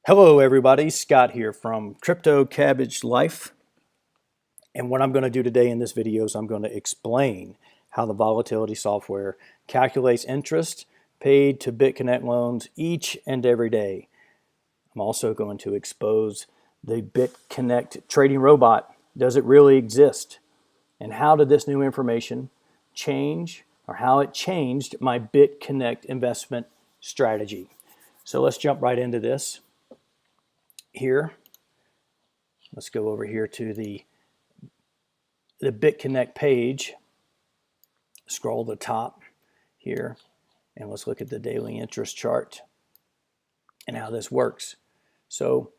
Hello everybody, Scott here from cryptocabbagelife. And what I'm going to do today in this video is I'm going to explain how the volatility software calculates interest paid to BitConnect loans each and every day. I'm also going to expose the BitConnect trading robot. Does it really exist? And how did this new information change, or how it changed my BitConnect investment strategy? So let's jump right into this here. Let's go over here to the BitConnect page, scroll to the top here, and let's look at the daily interest chart and how this works. So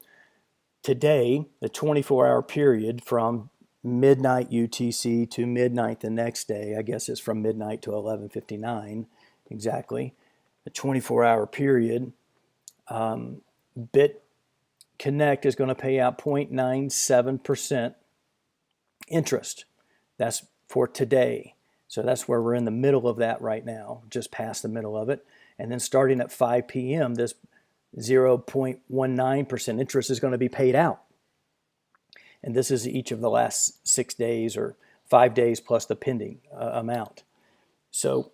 today, the 24-hour period from midnight UTC to midnight the next day, I guess it's from midnight to 11:59 exactly, the 24-hour period, BitConnect is going to pay out 0.97% interest. That's for today. So that's where we're in the middle of that right now, just past the middle of it. And then starting at 5 p.m., this 0.19% interest is going to be paid out. And this is each of the last 6 days or 5 days plus the pending amount. So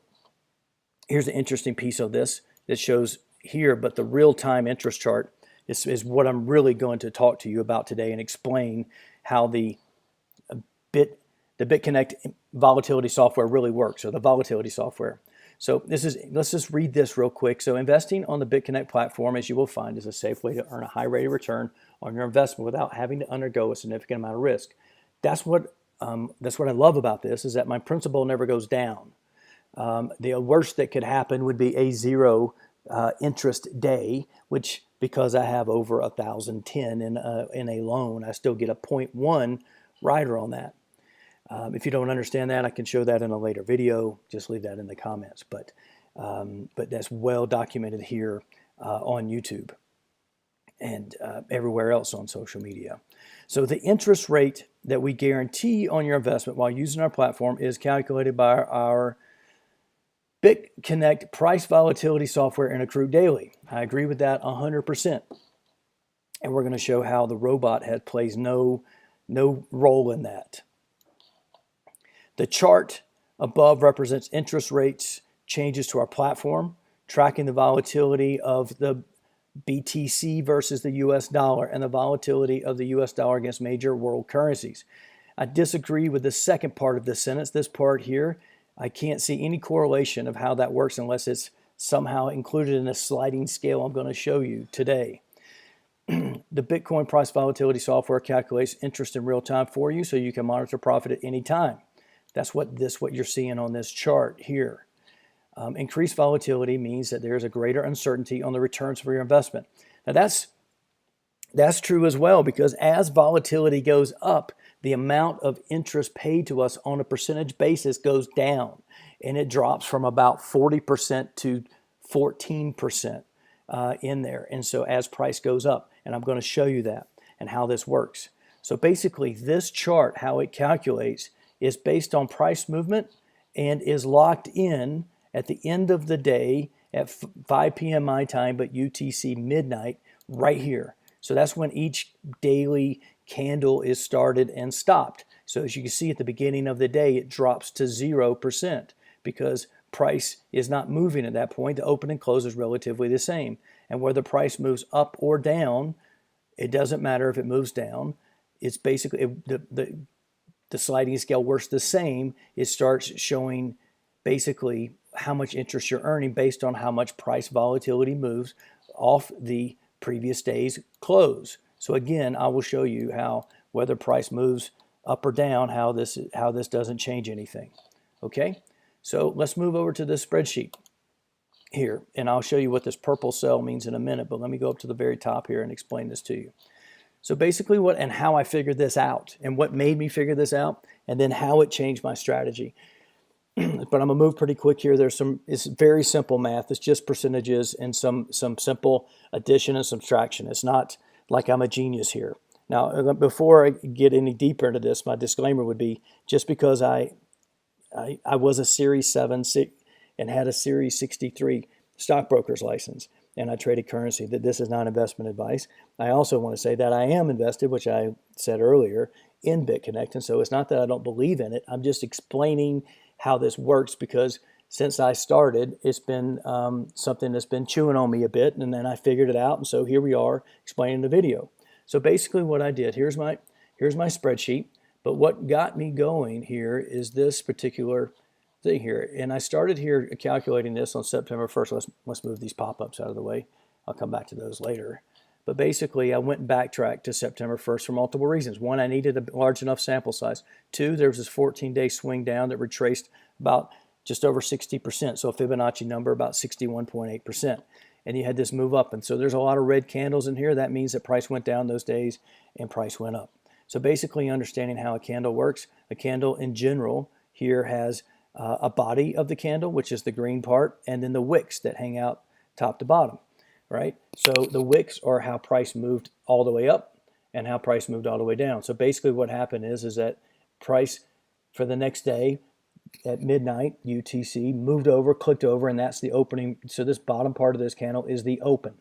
here's the interesting piece of this that shows here, but the real-time interest chart is what I'm really going to talk to you about today and explain how the BitConnect volatility software really works, or the volatility software. So let's just read this real quick. So investing on the BitConnect platform, as you will find, is a safe way to earn a high rate of return on your investment without having to undergo a significant amount of risk. That's what I love about this, is that my principal never goes down. The worst that could happen would be a zero interest day, which, because I have over 1,010 in a loan, I still get a 0.1 rider on that. If you don't understand that, I can show that in a later video. Just leave that in the comments. But that's well documented here on YouTube and everywhere else on social media. So the interest rate that we guarantee on your investment while using our platform is calculated by our BitConnect price volatility software and accrued daily. I agree with that 100%. And we're going to show how the robot plays no role in that. The chart above represents interest rates changes to our platform, tracking the volatility of the BTC versus the US dollar and the volatility of the US dollar against major world currencies. I disagree with the second part of this sentence. This part here, I can't see any correlation of how that works unless it's somehow included in a sliding scale I'm going to show you today. The Bitcoin price volatility software calculates interest in real time for you so you can monitor profit at any time. That's what you're seeing on this chart here. Increased volatility means that there's a greater uncertainty on the returns for your investment. Now that's true as well, because as volatility goes up, the amount of interest paid to us on a percentage basis goes down, and it drops from about 40% to 14% in there. And so as price goes up, and I'm going to show you that and how this works. So basically this chart, how it calculates, is based on price movement and is locked in at the end of the day at 5 p.m. my time, but UTC midnight right here. So that's when each daily candle is started and stopped. So as you can see at the beginning of the day, it drops to 0% because price is not moving at that point. The open and close is relatively the same. And whether price moves up or down, it doesn't matter if it moves down. It's basically the sliding scale works the same. It starts showing basically how much interest you're earning based on how much price volatility moves off the previous day's close. So again, I will show you how, whether price moves up or down, how this doesn't change anything. Okay, so let's move over to this spreadsheet here, and I'll show you what this purple cell means in a minute, but let me go up to the very top here and explain this to you. So basically how I figured this out and what made me figure this out, and then how it changed my strategy. But I'm gonna move pretty quick here. It's very simple math. It's just percentages and some simple addition and subtraction. It's not like I'm a genius here. Now, before I get any deeper into this, my disclaimer would be, just because I was a Series 7 and had a Series 63 stockbroker's license, and I traded currency, that this is not investment advice. I also want to say that I am invested, which I said earlier, in BitConnect. And so it's not that I don't believe in it. I'm just explaining how this works, because since I started, it's been something that's been chewing on me a bit, and then I figured it out. And so here we are explaining the video. So basically what I did, here's my spreadsheet. But what got me going here is this particular thing here. And I started here calculating this on September 1st. Let's move these pop-ups out of the way. I'll come back to those later. But basically, I went and backtracked to September 1st for multiple reasons. One, I needed a large enough sample size. Two, there was this 14-day swing down that retraced about just over 60%. So a Fibonacci number about 61.8%. And you had this move up. And so there's a lot of red candles in here. That means that price went down those days and price went up. So basically understanding how a candle works, a candle in general here has a body of the candle, which is the green part, and then the wicks that hang out top to bottom, right? So the wicks are how price moved all the way up and how price moved all the way down. So basically what happened is that price for the next day at midnight, UTC, moved over, clicked over, and that's the opening. So this bottom part of this candle is the open,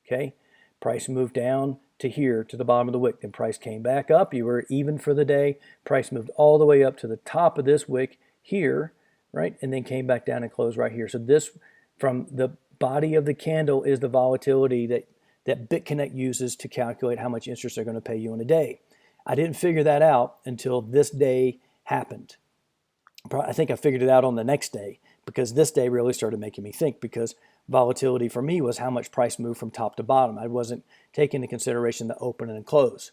okay? Price moved down to here, to the bottom of the wick. Then price came back up. You were even for the day. Price moved all the way up to the top of this wick here, right? And then came back down and closed right here. So this, from the body of the candle, is the volatility that BitConnect uses to calculate how much interest they're going to pay you in a day. I didn't figure that out until this day happened. I think I figured it out on the next day, because this day really started making me think, because volatility for me was how much price moved from top to bottom. I wasn't taking into consideration the open and close.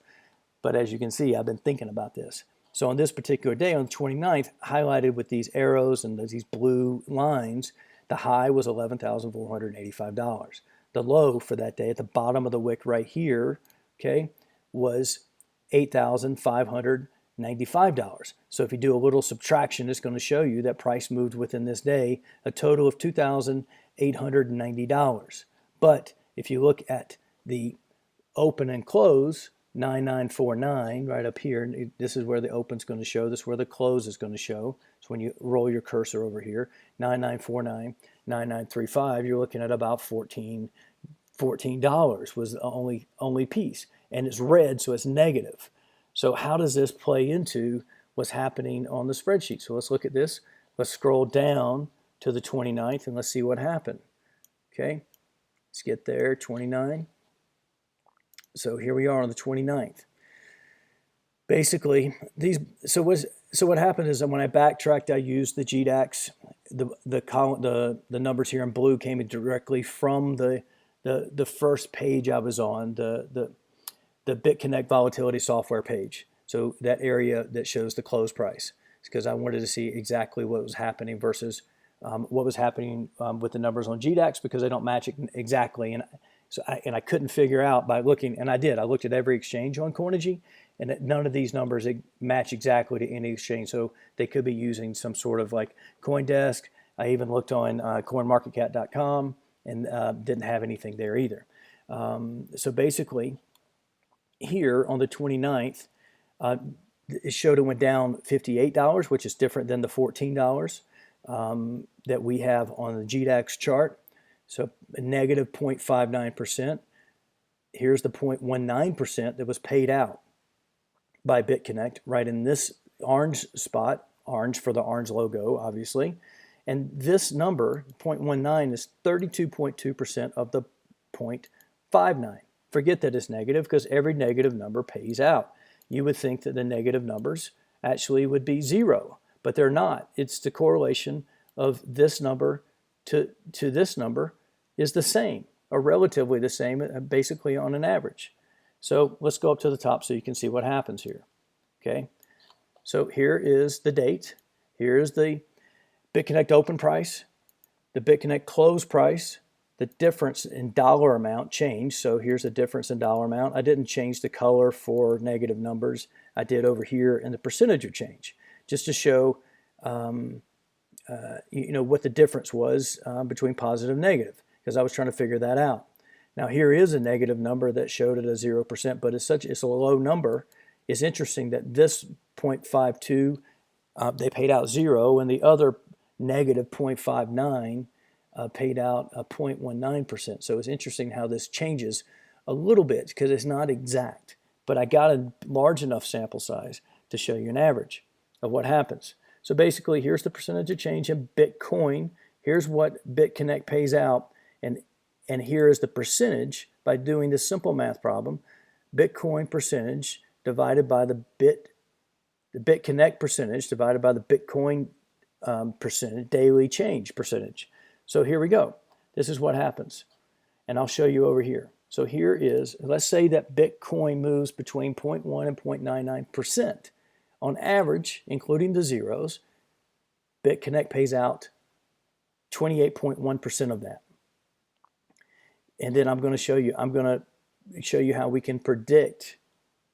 But as you can see, I've been thinking about this. So on this particular day, on the 29th, highlighted with these arrows and these blue lines, the high was $11,485. The low for that day at the bottom of the wick right here, okay, was $8,595. So if you do a little subtraction, it's going to show you that price moved within this day a total of $2,890. But if you look at the open and close, 9949 right up here, this is where the open's going to show, this is where the close is going to show. So when you roll your cursor over here, 9949, 9935, you're looking at about $14 was the only piece. And it's red, so it's negative. So how does this play into what's happening on the spreadsheet? So let's look at this. Let's scroll down to the 29th and let's see what happened. Okay, let's get there, 29. So here we are on the 29th. Basically, so what happened is that when I backtracked, I used the GDAX. The numbers here in blue came directly from the first page I was on, the BitConnect volatility software page. So that area that shows the close price. It's because I wanted to see exactly what was happening versus what was happening with the numbers on GDAX, because they don't match it exactly. And I couldn't figure out by looking, and I did. I looked at every exchange on Coinigy, and none of these numbers match exactly to any exchange. So they could be using some sort of like CoinDesk. I even looked on coinmarketcap.com and didn't have anything there either. So basically, here on the 29th, it showed it went down $58, which is different than the $14 that we have on the GDAX chart. So a negative 0.59%. Here's the 0.19% that was paid out by BitConnect right in this orange spot, orange for the orange logo, obviously. And this number, 0.19, is 32.2% of the 0.59. Forget that it's negative, because every negative number pays out. You would think that the negative numbers actually would be zero, but they're not. It's the correlation of this number to this number is the same, or relatively the same, basically on an average. So let's go up to the top so you can see what happens here. Okay, so here is the date. Here's the BitConnect open price, the BitConnect close price. The difference in dollar amount changed. So here's the difference in dollar amount. I didn't change the color for negative numbers. I did over here in the percentage of change, just to show what the difference was between positive and negative, because I was trying to figure that out. Now here is a negative number that showed it as 0%, but it's a low number. It's interesting that this 0.52 they paid out 0, and the other negative 0.59 paid out 0.19%. So it's interesting how this changes a little bit because it's not exact, but I got a large enough sample size to show you an average of what happens. So basically, here's the percentage of change in Bitcoin. Here's what BitConnect pays out, and here is the percentage by doing this simple math problem. Bitcoin percentage divided by the BitConnect percentage divided by the Bitcoin percentage, daily change percentage. So here we go. This is what happens. And I'll show you over here. So here is, let's say that Bitcoin moves between 0.1 and 0.99%. On average, including the zeros, BitConnect pays out 28.1% of that. And then I'm going to show you how we can predict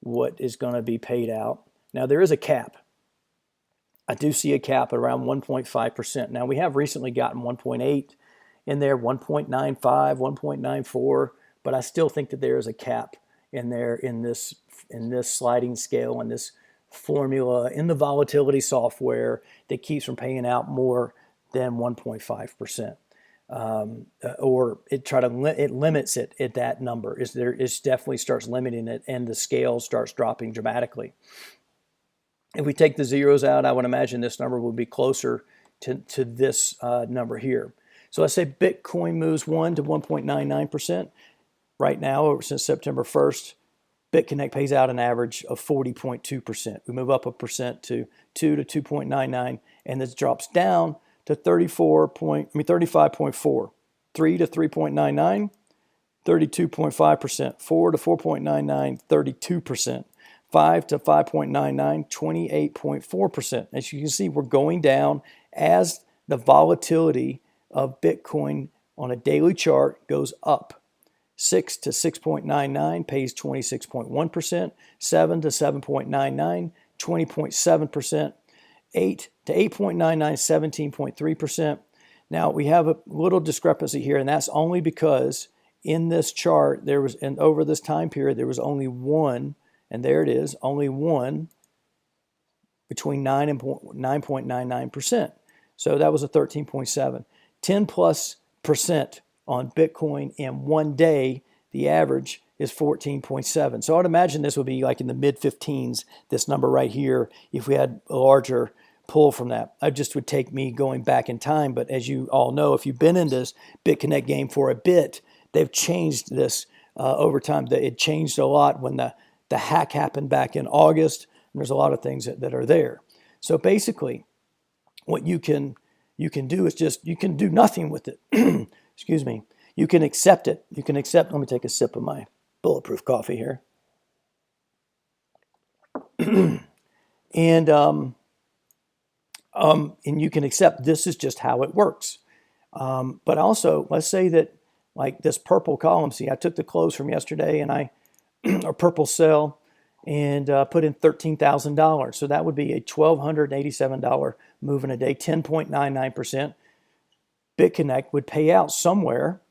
what is going to be paid out. Now there is a cap. I do see a cap at around 1.5%. Now we have recently gotten 1.8 in there, 1.95, 1.94, but I still think that there is a cap in there in this sliding scale, in this formula, in the volatility software that keeps from paying out more than 1.5%. Or it limits it at that number. It definitely starts limiting it, and the scale starts dropping dramatically. If we take the zeros out, I would imagine this number will be closer to this number here. So let's say Bitcoin moves 1 to 1.99%. Right now, since September 1st, BitConnect pays out an average of 40.2%. We move up a percent to 2 to 2.99, and this drops down to 35.4, 3 to 3.99, 32.5%, 4 to 4.99, 32%. 5 to 5.99, 28.4%. As you can see, we're going down as the volatility of Bitcoin on a daily chart goes up. 6 to 6.99 pays 26.1%, 7 to 7.99, 20.7%, 8 to 8.99, 17.3%. Now we have a little discrepancy here, and that's only because in this chart there was, and over this time period, there was only one. And there it is, only one between 9 and 9.99%. So that was a 13.7. 10 plus percent on Bitcoin in one day. The average is 14.7. So I'd imagine this would be like in the mid 15s, this number right here, if we had a larger pull from that. It just would take me going back in time. But as you all know, if you've been in this BitConnect game for a bit, they've changed this over time. It changed a lot when the hack happened back in August, and there's a lot of things that are there. So basically, what you can do is just, you can do nothing with it. Excuse me. You can accept it. You can accept, let me take a sip of my bulletproof coffee here. And you can accept this is just how it works. But also, let's say that like this purple column, see, I took the close from yesterday and I or purple sell and put in $13,000. So that would be a $1,287 move in a day, 10.99%. BitConnect would pay out somewhere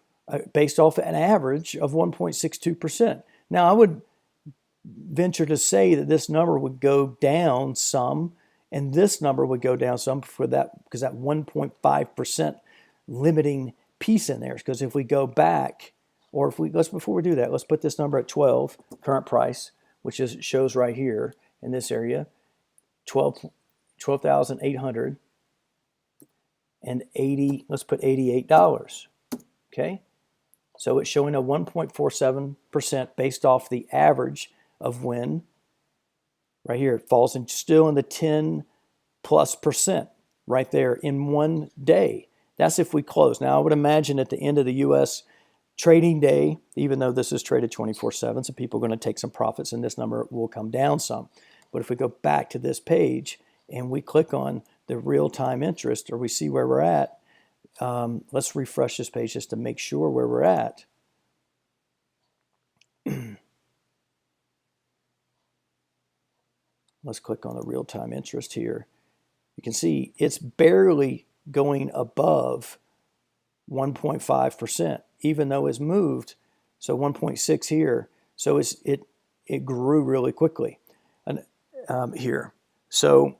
based off an average of 1.62%. Now I would venture to say that this number would go down some, and this number would go down some for that, because that 1.5% limiting piece in there. Because if we go back, or if we, before we do that, let's put this number at 12, current price, which shows right here in this area, 12,880, let's put $88. Okay, so it's showing a 1.47% based off the average of when, right here, it falls in still in the 10+% right there in one day. That's if we close. Now I would imagine at the end of the U.S. trading day, even though this is traded 24/7, so people are going to take some profits and this number will come down some. But if we go back to this page and we click on the real-time interest, or we see where we're at, let's refresh this page just to make sure where we're at. Let's click on the real-time interest here. You can see it's barely going above 1.5%, even though it's moved. So 1.6 here. So it grew really quickly and here. So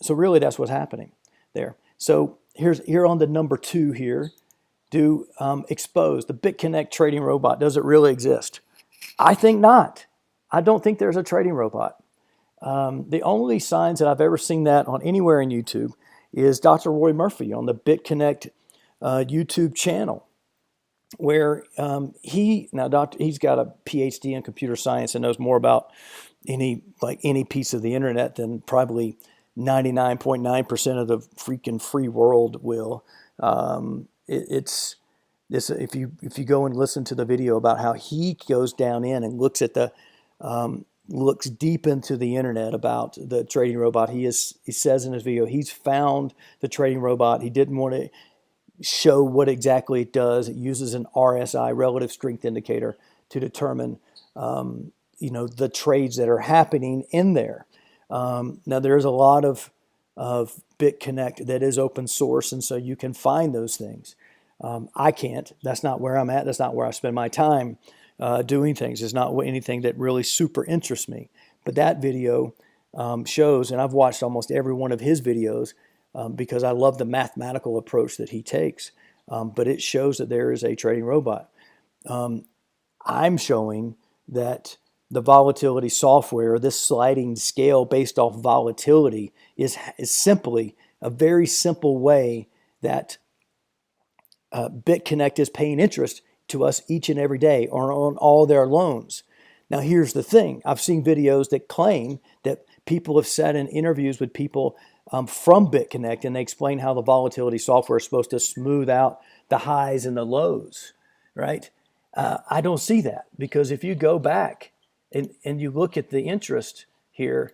really that's what's happening there. So here on the number 2 here, expose the BitConnect trading robot. Does it really exist? I think not. I don't think there's a trading robot. The only signs that I've ever seen that on anywhere in YouTube is Dr. Roy Murphy on the BitConnect YouTube channel, where he's got a PhD in computer science and knows more about any piece of the internet than probably 99.9% of the freaking free world will. It's this, if you go and listen to the video about how he goes down in and looks at looks deep into the internet about the trading robot. He says in his video he's found the trading robot. He didn't want to show what exactly it does. It uses an RSI, relative strength indicator, to determine the trades that are happening in there. Now there's a lot of BitConnect that is open source, and so you can find those things. I can't. That's not where I'm at. That's not where I spend my time doing things. It's not anything that really super interests me. But that video shows, and I've watched almost every one of his videos because I love the mathematical approach that he takes. But it shows that there is a trading robot. I'm showing that the volatility software, this sliding scale based off volatility, is simply a very simple way that BitConnect is paying interest to us each and every day or on all their loans. Now, here's the thing. I've seen videos that claim that people have sat in interviews with people from BitConnect, and they explain how the volatility software is supposed to smooth out the highs and the lows, right? I don't see that, because if you go back and you look at the interest here,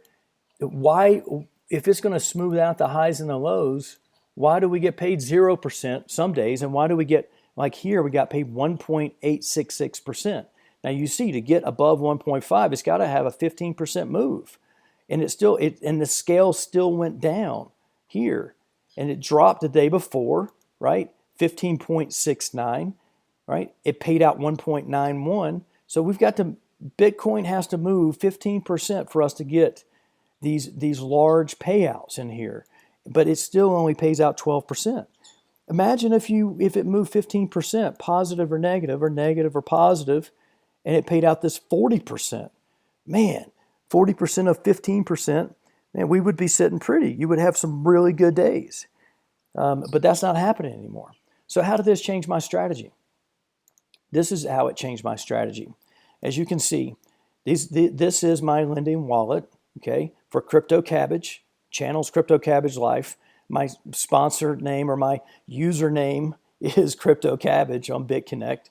why, if it's going to smooth out the highs and the lows, why do we get paid 0% some days, and why do we get, like here, we got paid 1.866%. Now you see, to get above 1.5, it's got to have a 15% move. And and the scale still went down here. And it dropped the day before, right? 15.69, right? It paid out 1.91. So we've got to, Bitcoin has to move 15% for us to get these large payouts in here. But it still only pays out 12%. Imagine if it moved 15%, positive or negative or positive, and it paid out this 40%. Man, 40% of 15%, man, we would be sitting pretty. You would have some really good days. But that's not happening anymore. So how did this change my strategy? This is how it changed my strategy. As you can see, this is my lending wallet, okay, for CryptoCabbage. Channel's Cryptocabbage.life. My sponsor name or my username is CryptoCabbage on BitConnect.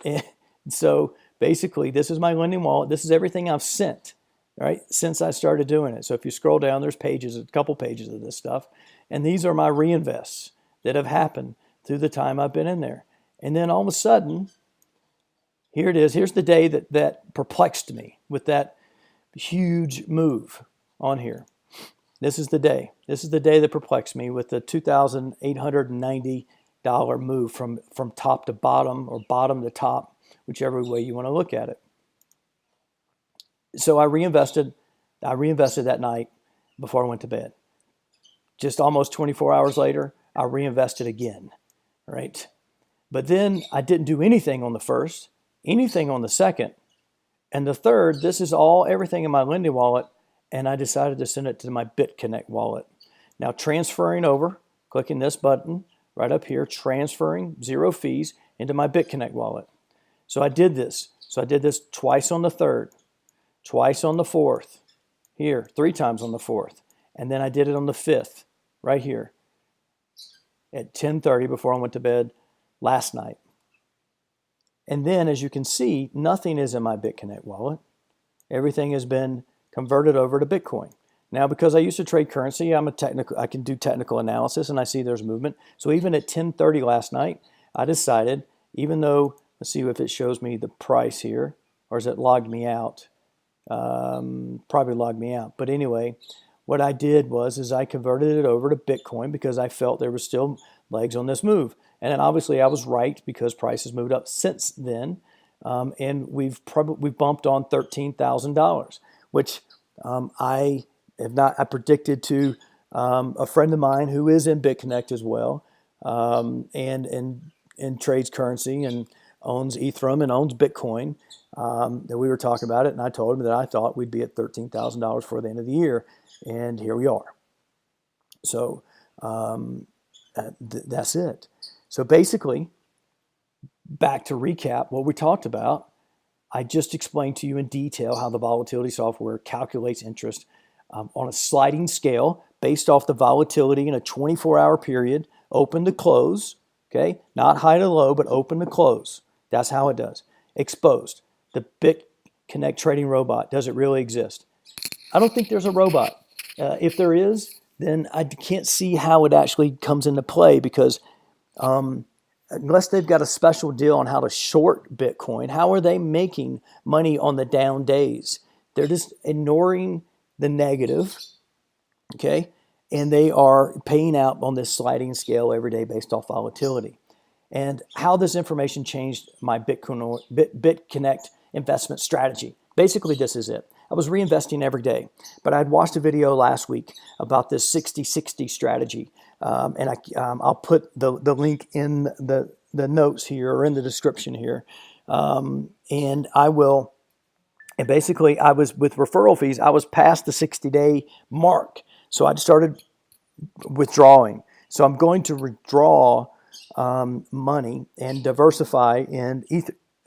And so basically, this is my lending wallet. This is everything I've sent, right, since I started doing it. So if you scroll down, there's a couple pages of this stuff. And these are my reinvests that have happened through the time I've been in there. And then all of a sudden, here it is. Here's the day that perplexed me with that huge move on here. This is the day. This is the day that perplexed me with the $2,890 move from top to bottom, or bottom to top, whichever way you want to look at it. So I reinvested that night before I went to bed. Just almost 24 hours later, I reinvested again, right? But then I didn't do anything on the first, anything on the second, and the third. This is everything in my lending wallet. And I decided to send it to my BitConnect wallet. Now transferring over, clicking this button right up here, transferring 0 fees into my BitConnect wallet. So I did this. So I did this twice on the third, twice on the fourth, here, 3 times on the fourth. And then I did it on the fifth, right here, at 10:30 before I went to bed last night. And then, as you can see, nothing is in my BitConnect wallet. Everything has been converted over to Bitcoin. Now, because I used to trade currency, I can do technical analysis, and I see there's movement. So even at 10:30 last night, I decided, even though, let's see if it shows me the price here, or is it logged me out? Probably logged me out. But anyway, what I did was I converted it over to Bitcoin because I felt there was still legs on this move. And then obviously I was right, because prices moved up since then, and we've bumped on $13,000. Which I predicted to a friend of mine who is in BitConnect as well. and trades currency and owns Ethereum and owns Bitcoin. That we were talking about it, and I told him that I thought we'd be at $13,000 for the end of the year, and here we are. So that's it. So basically, back to recap what we talked about. I just explained to you in detail how the volatility software calculates interest on a sliding scale based off the volatility in a 24-hour period, open to close, okay? Not high to low, but open to close. That's how it does. Exposed. The BitConnect trading robot, does it really exist? I don't think there's a robot. If there is, then I can't see how it actually comes into play, because unless they've got a special deal on how to short Bitcoin, how are they making money on the down days? They're just ignoring the negative, okay? And they are paying out on this sliding scale every day based off volatility. And how this information changed my BitConnect investment strategy. Basically, this is it. I was reinvesting every day, but I'd watched a video last week about this 60-60 strategy. And I'll put the link in the notes here, or in the description here. And basically I was, with referral fees, I was past the 60-day mark. So I started withdrawing. So I'm going to withdraw money and diversify in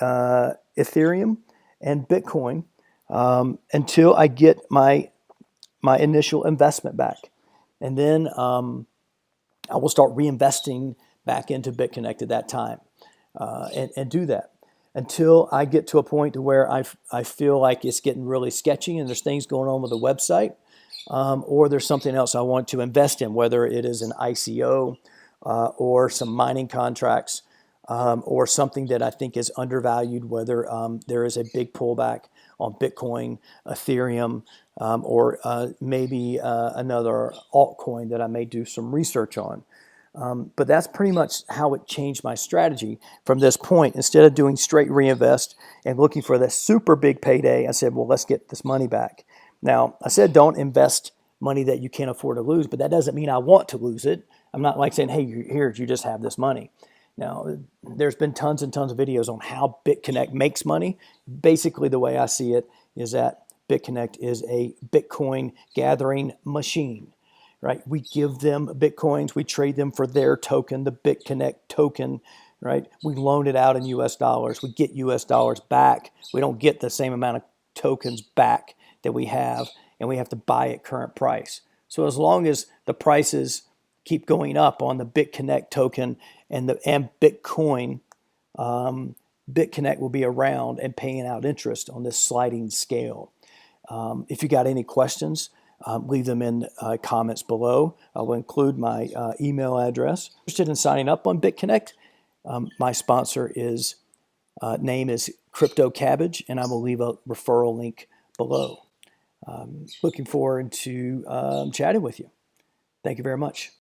Ethereum and Bitcoin until I get my initial investment back. And then I will start reinvesting back into BitConnect at that time, and do that until I get to a point to where I feel like it's getting really sketchy and there's things going on with the website, or there's something else I want to invest in, whether it is an ICO or some mining contracts, or something that I think is undervalued, whether there is a big pullback on Bitcoin, Ethereum, or maybe another altcoin that I may do some research on. But that's pretty much how it changed my strategy from this point. Instead of doing straight reinvest and looking for this super big payday, I said, well, let's get this money back. Now, I said don't invest money that you can't afford to lose, but that doesn't mean I want to lose it. I'm not like saying, hey, here, you just have this money. Now, there's been tons and tons of videos on how BitConnect makes money. Basically, the way I see it is that BitConnect is a Bitcoin gathering machine, right? We give them Bitcoins, we trade them for their token, the BitConnect token, right? We loan it out in US dollars, we get US dollars back. We don't get the same amount of tokens back that we have, and we have to buy at current price. So as long as the prices keep going up on the BitConnect token and Bitcoin, BitConnect will be around and paying out interest on this sliding scale. If you got any questions, leave them in comments below. I will include my email address. If you're interested in signing up on BitConnect, my sponsor name is CryptoCabbage, and I will leave a referral link below. Looking forward to chatting with you. Thank you very much.